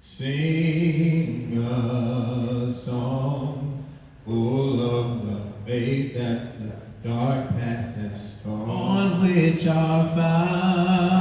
Sing a song full of the faith that the dark past has scarred, on which our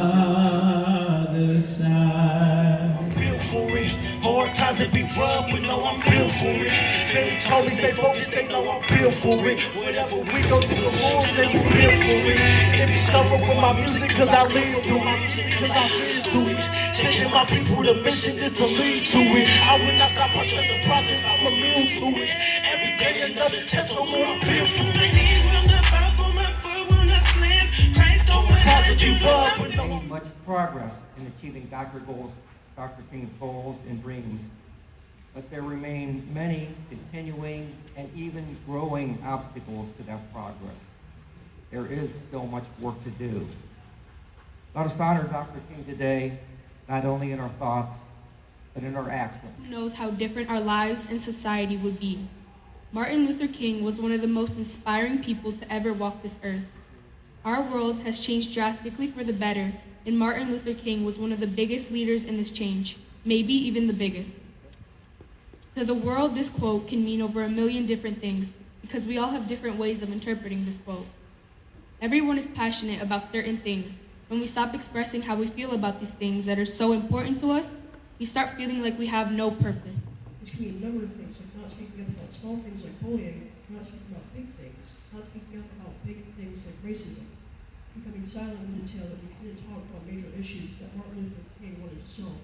fathers sang. I'm built for it. Hard times it be rough, but no, I'm built for it. They told me stay focused, they know I'm built for it. Whatever we go through, the Lord say we built for it. It be stubborn with my music, cause I live through it. Taking my people, the mission is to lead to it. I will not stop, I trust the process, I'm immune to it. Every day another test, so more I'm built for it. Made much progress in achieving Dr. King's goals and dreams, but there remain many continuing and even growing obstacles to that progress. There is still much work to do. Let us honor Dr. King today, not only in our thoughts, but in our actions. Who knows how different our lives and society would be? Martin Luther King was one of the most inspiring people to ever walk this earth. Our world has changed drastically for the better, and Martin Luther King was one of the biggest leaders in this change, maybe even the biggest. To the world, this quote can mean over 1 million different things, because we all have different ways of interpreting this quote. Everyone is passionate about certain things. When we stop expressing how we feel about these things that are so important to us, we start feeling like we have no purpose. This can mean a number of things, like not speaking up about small things like bullying, not speaking about big things, not speaking up about big things like racism, becoming silent in the detail that we couldn't talk about major issues that Martin Luther King wanted to solve.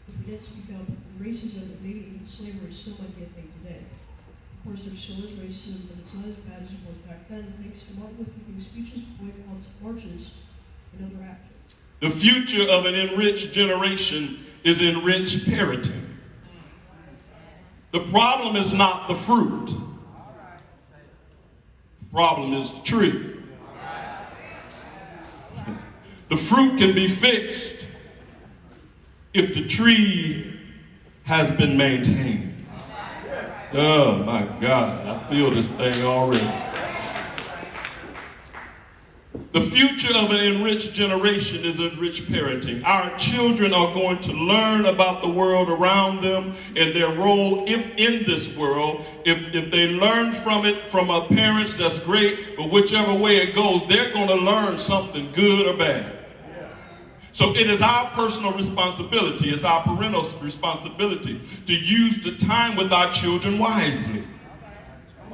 If we didn't speak up, racism and maybe even slavery still might be a thing today. Of course, there still is racism, but it's not as bad as it was back then, thanks to Martin Luther King's speeches, boycotts, marches, and other actions. The future of an enriched generation is enriched parenting. The problem is not the fruit. The problem is the tree. The fruit can be fixed if the tree has been maintained. Oh my God, I feel this thing already. The future of an enriched generation is enriched parenting. Our children are going to learn about the world around them and their role in this world. If they learn from it from our parents, that's great, but whichever way it goes, they're going to learn something good or bad. So it is our personal responsibility, it's our parental responsibility to use the time with our children wisely.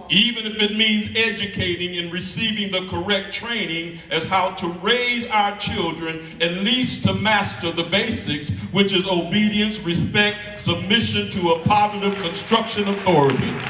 Even if it means educating and receiving the correct training as how to raise our children, at least to master the basics, which is obedience, respect, submission to a positive construction authorities.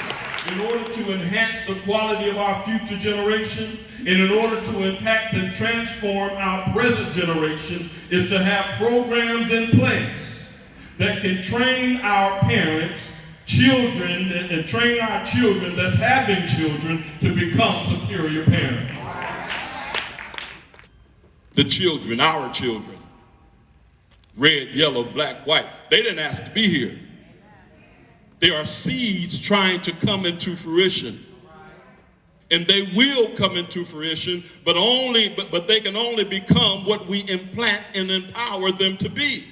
In order to enhance the quality of our future generation, and in order to impact and transform our present generation, is to have programs in place that can train our parents, children, and train our children that's having children to become superior parents. The children, our children, red, yellow, black, white, they didn't ask to be here. They are seeds trying to come into fruition. And they will come into fruition, but they can only become what we implant and empower them to be.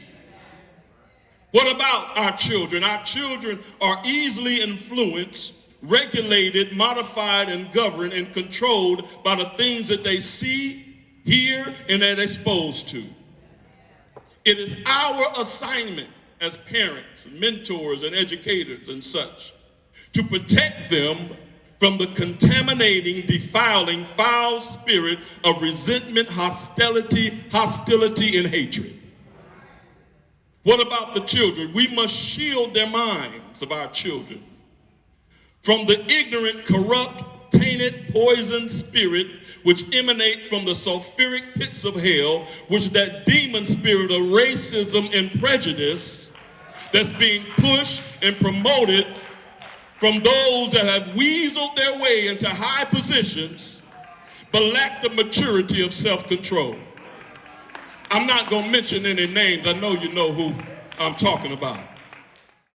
What about our children? Our children are easily influenced, regulated, modified, and governed and controlled by the things that they see, hear, and are exposed to. It is our assignment as parents, mentors, and educators and such to protect them from the contaminating, defiling, foul spirit of resentment, hostility, and hatred. What about the children? We must shield their minds of our children from the ignorant, corrupt, tainted, poisoned spirit which emanate from the sulfuric pits of hell, which that demon spirit of racism and prejudice that's being pushed and promoted from those that have weaseled their way into high positions but lack the maturity of self-control. I'm not going to mention any names. I know you know who I'm talking about.